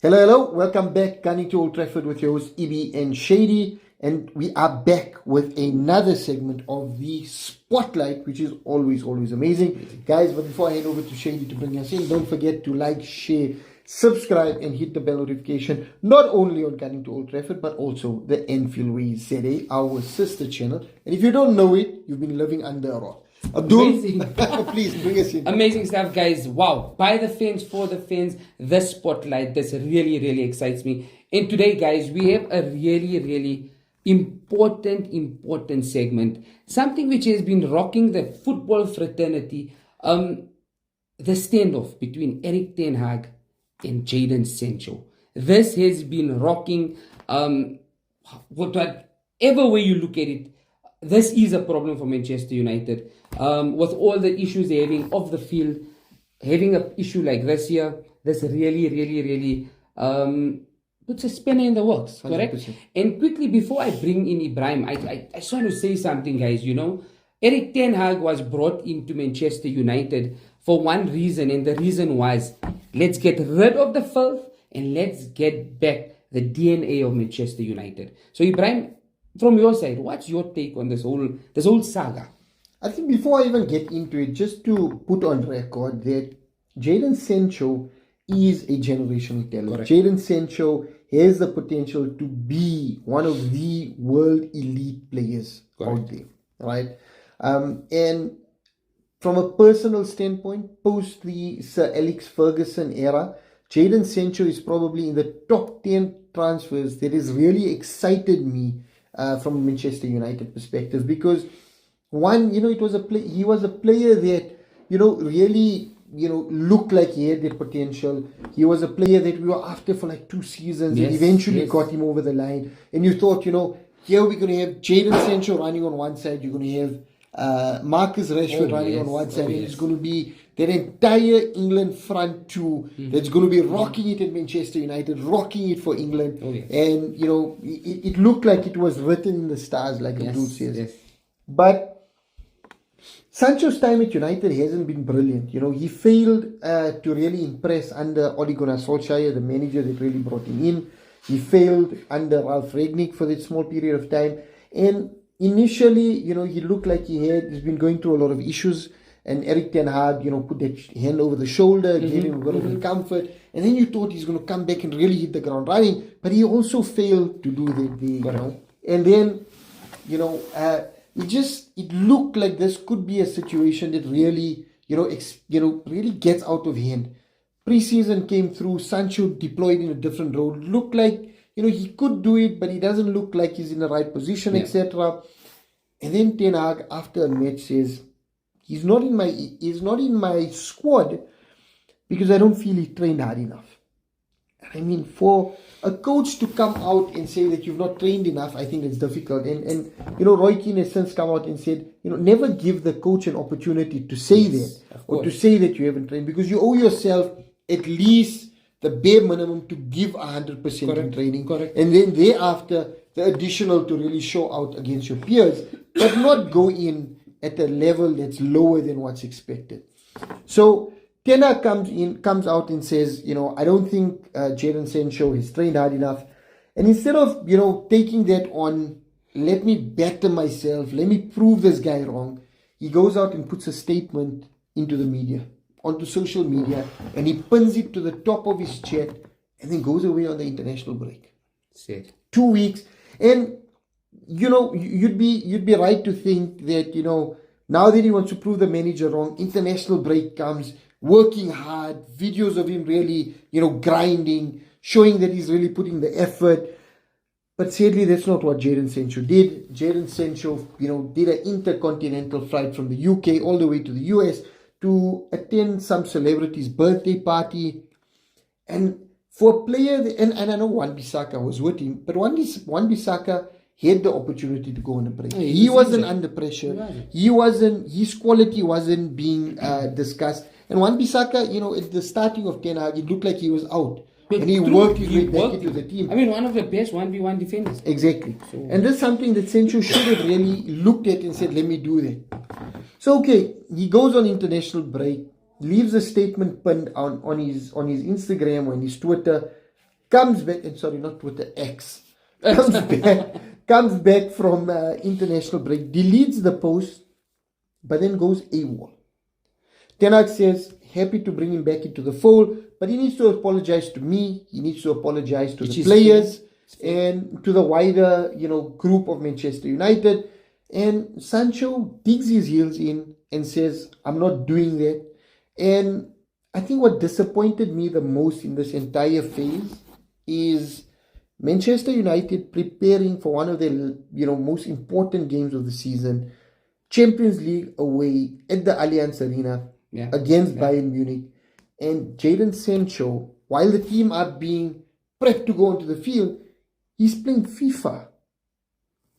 Hello, hello. Welcome back. Gunning to Old Trafford with your host, Ibi and Shady. And we are back with another segment of the Spotlight, which is always amazing. Guys, but before I hand over to Shady to bring us in, don't forget to like, share, subscribe, and hit the bell notification, not only on Gunning to Old Trafford, but also the Enfield Way ZA, our sister channel. And if you don't know it, you've been living under a rock. Abdul, please bring us in. Amazing stuff, guys. Wow. By the fans, for the fans, the Spotlight. This really excites me. And today, guys, we have a really important segment. Something which has been rocking the football fraternity. The standoff between Erik ten Hag and Jadon Sancho. This has been rocking. Whatever way you look at it, this is a problem for Manchester United. With all the issues they're having off the field, having an issue like this here, this really puts a spanner in the works, correct? 100%. And quickly, before I bring in Ibrahim, I just want to say something, guys. You know, Erik ten Hag was brought into Manchester United for one reason, and the reason was, let's get rid of the filth and let's get back the DNA of Manchester United. So Ibrahim, from your side, what's your take on this whole saga? I think before I even get into it, just to put on record that Jadon Sancho is a generational talent. Jadon Sancho has the potential to be one of the world elite players out there, right? And from a personal standpoint, post the Sir Alex Ferguson era, Jadon Sancho is probably in the top 10 transfers that has really excited me from a Manchester United perspective, because one, he was a player that, really, looked like he had the potential. He was a player that we were after for like 2 seasons, and eventually got him over the line. And you thought, here we're going to have Jadon Sancho running on one side, you're going to have Marcus Rashford running on one side, and it's going to be that entire England front two that's going to be rocking it at Manchester United, rocking it for England. And, it looked like it was written in the stars, like Abdul says. But Sancho's time at United hasn't been brilliant. He failed to really impress under Ole Gunnar Solskjaer, the manager that really brought him in. He failed under Ralf Rangnick for that small period of time. And initially, he looked like he's been going through a lot of issues. And Erik ten Hag, put that hand over the shoulder, gave him a bit of comfort. And then you thought he's going to come back and really hit the ground running. But he also failed to do that. And then, it looked like this could be a situation that really, really gets out of hand. Pre-season came through, Sancho deployed in a different role. Looked like, he could do it, but he doesn't look like he's in the right position, etc. And then Ten Hag, after a match, says, he's not in my squad because I don't feel he trained hard enough. I mean, for a coach to come out and say that you've not trained enough, I think it's difficult. And Roy Keane has since come out and said, never give the coach an opportunity to say that, or to say that you haven't trained, because you owe yourself at least the bare minimum to give 100% in training. And then thereafter, the additional to really show out against your peers, but not go in at a level that's lower than what's expected. So Ten Hag comes out and says, I don't think Jadon Sancho has trained hard enough. And instead of, taking that on, let me better myself, let me prove this guy wrong, he goes out and puts a statement into the media, onto social media, and he pins it to the top of his chat, and then goes away on the international break. 2 weeks. And, you'd be right to think that, now that he wants to prove the manager wrong, international break comes, working hard, videos of him really, grinding, showing that he's really putting the effort. But sadly, that's not what Jadon Sancho did. Jadon Sancho, did an intercontinental flight from the UK all the way to the US to attend some celebrity's birthday party. And for a player, and I know Wan-Bissaka was with him, but Wan-Bissaka had the opportunity to go on a break. He wasn't under pressure. His quality wasn't being discussed. And Wan-Bissaka, at the starting of Ten Hag, it looked like he was out. And he worked his way back into the team. I mean, one of the best 1v1 defenders. Exactly. So, and that's something that Sancho should have really looked at and said, let me do that. So, he goes on international break, leaves a statement pinned on his Instagram or on his Twitter, comes back, and sorry, not with the X, comes back from international break, deletes the post, but then goes AWOL. Ten Hag says, happy to bring him back into the fold, but he needs to apologize to me, he needs to apologize to the players and to the wider, group of Manchester United. And Sancho digs his heels in and says, I'm not doing that. And I think what disappointed me the most in this entire phase is Manchester United preparing for one of their, most important games of the season, Champions League away at the Allianz Arena against Bayern Munich. And Jadon Sancho, while the team are being prepped to go onto the field, he's playing FIFA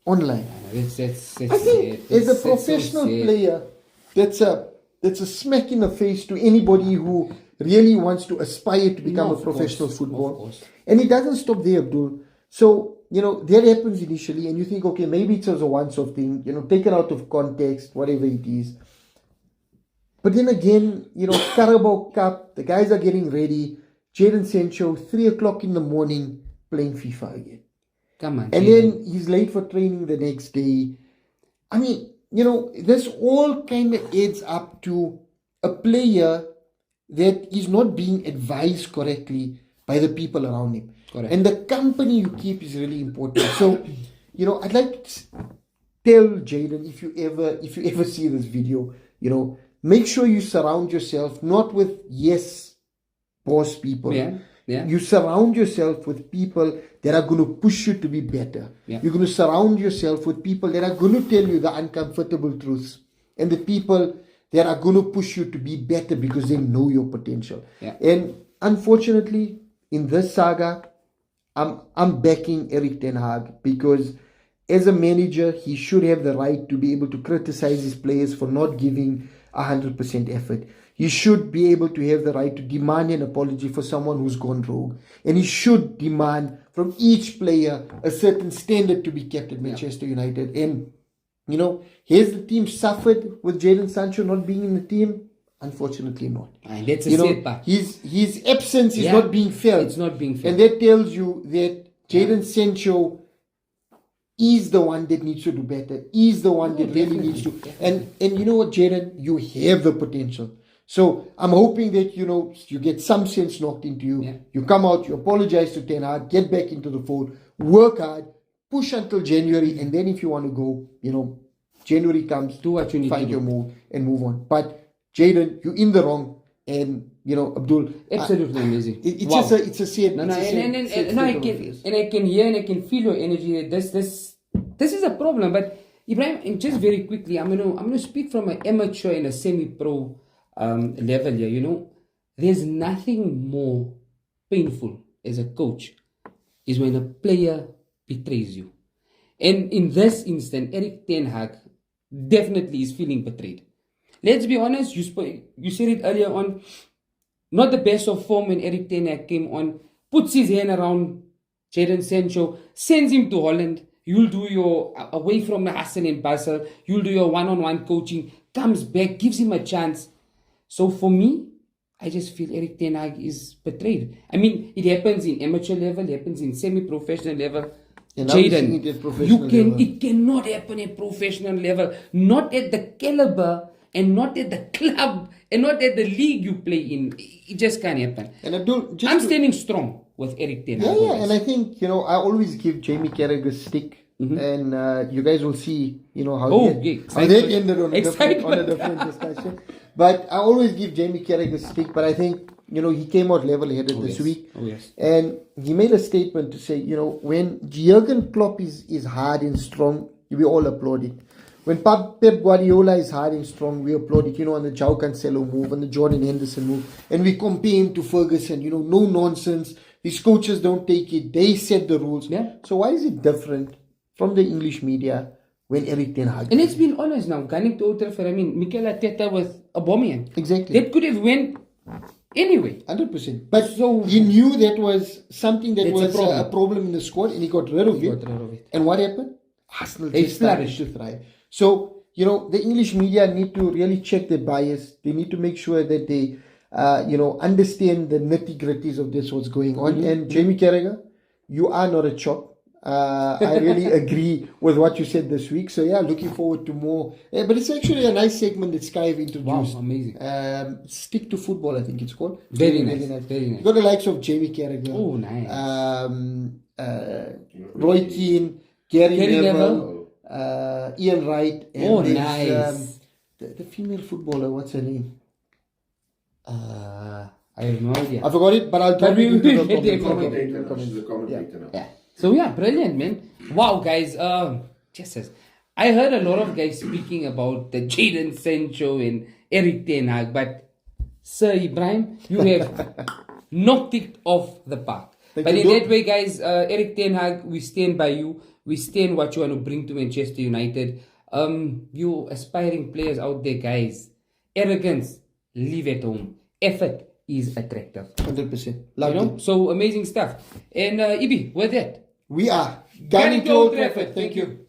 online. I think as a professional player, that's a smack in the face to anybody who really wants to aspire to become a professional footballer. And it doesn't stop there, Abdul. So, that happens initially, and you think, okay, maybe it's a once-off thing, taken out of context, whatever it is. But then again, Carabao Cup, the guys are getting ready. Jadon Sancho, 3 o'clock in the morning, playing FIFA again. Come on. And then he's late for training the next day. I mean, this all kind of adds up to a player that is not being advised correctly by the people around him. Correct. And the company you keep is really important. So, I'd like to tell Jadon, if you ever see this video, make sure you surround yourself not with yes boss people. Yeah. You surround yourself with people that are going to push you to be better. Yeah. You're going to surround yourself with people that are going to tell you the uncomfortable truths, and the people that are going to push you to be better because they know your potential. Yeah. And unfortunately, in this saga, I'm backing Erik ten Hag, because as a manager, he should have the right to be able to criticize his players for not giving 100% effort. He should be able to have the right to demand an apology for someone who's gone rogue. And he should demand from each player a certain standard to be kept at Manchester United. And, has the team suffered with Jadon Sancho not being in the team? Unfortunately not. And that's a setback. His absence is not being felt. It's not being felt. And that tells you that Jadon Sancho is the one that needs to do better. Is the one that really needs to. And you know what, Jadon? You have the potential. So I'm hoping that, you get some sense knocked into you. Yeah. You come out, you apologize to Ten Hag, get back into the fold, work hard, push until January, and then if you want to go, January comes, do what you need find to your do. move and move on. But Jadon, you're in the wrong, and Abdul, absolutely amazing. It's a sad. And I can hear and I can feel your energy. This is a problem. But Ibrahim, and just very quickly, I'm gonna speak from an amateur and a semi-pro level here. There's nothing more painful as a coach is when a player betrays you. And in this instant, Erik ten Hag definitely is feeling betrayed. Let's be honest, you said it earlier on, not the best of form when Erik ten Hag came on, puts his hand around Jadon Sancho, sends him to Holland. You'll do your, away from the Hassan and Basel, you'll do your one-on-one coaching, comes back, gives him a chance. So for me, I just feel Erik ten Hag is betrayed. I mean, it happens in amateur level, it happens in semi-professional level. Jadon, it cannot happen at professional level, not at the caliber and not at the club and not at the league you play in. It just can't happen. And I'm standing strong with Erik ten Hag. Yeah, and I think, I always give Jamie Carragher a stick. Mm-hmm. And you guys will see, how that ended on a different discussion. But I always give Jamie Carragher a stick. But I think, he came out level-headed this week. Oh, yes. And he made a statement to say, when Jurgen Klopp is hard and strong, we all applaud it. When Pep Guardiola is hard and strong, we applaud it, on the João Cancelo move, on the Jordan Henderson move. And we compare him to Ferguson, no nonsense. These coaches don't take it. They set the rules. Yeah. So why is it different from the English media when Erik ten Hag? And let's be honest now, gunning to Old Trafford, Mikel Arteta with Aubameyang. Exactly. That could have went anyway. 100%. But so he knew that was something that was a problem in the squad, and he got rid of it. And what happened? Arsenal just started to thrive. So, the English media need to really check their bias. They need to make sure that they understand the nitty gritties of this, what's going on. And Jamie Carragher, you are not a chop. I really agree with what you said this week. So yeah, looking forward to more. But it's actually a nice segment that Sky have introduced. Wow, amazing. Stick to football, I think it's called. Very nice. Very nice. You got the likes of Jamie Carragher. Oh, nice. Roy Keane, Gary Neville. Ian Wright. And Oh, there's, nice. The female footballer, what's her name? I have no idea. I forgot it, but I'll tell you. She's a commentator now. Yeah. So yeah, brilliant, man. Wow, guys. Jesus, I heard a lot of guys speaking about the Jadon Sancho and Eric Ten Hag, but Sir Ibrahim, you have knocked it off the park. But in that way, guys, Eric Ten Hag, we stand by you. We stand what you want to bring to Manchester United. You aspiring players out there, guys. Arrogance, leave at home. Effort is attractive. 100%. Love it. So amazing stuff. And Ibi, with that, We are Gunning to Old Trafford. Thank you.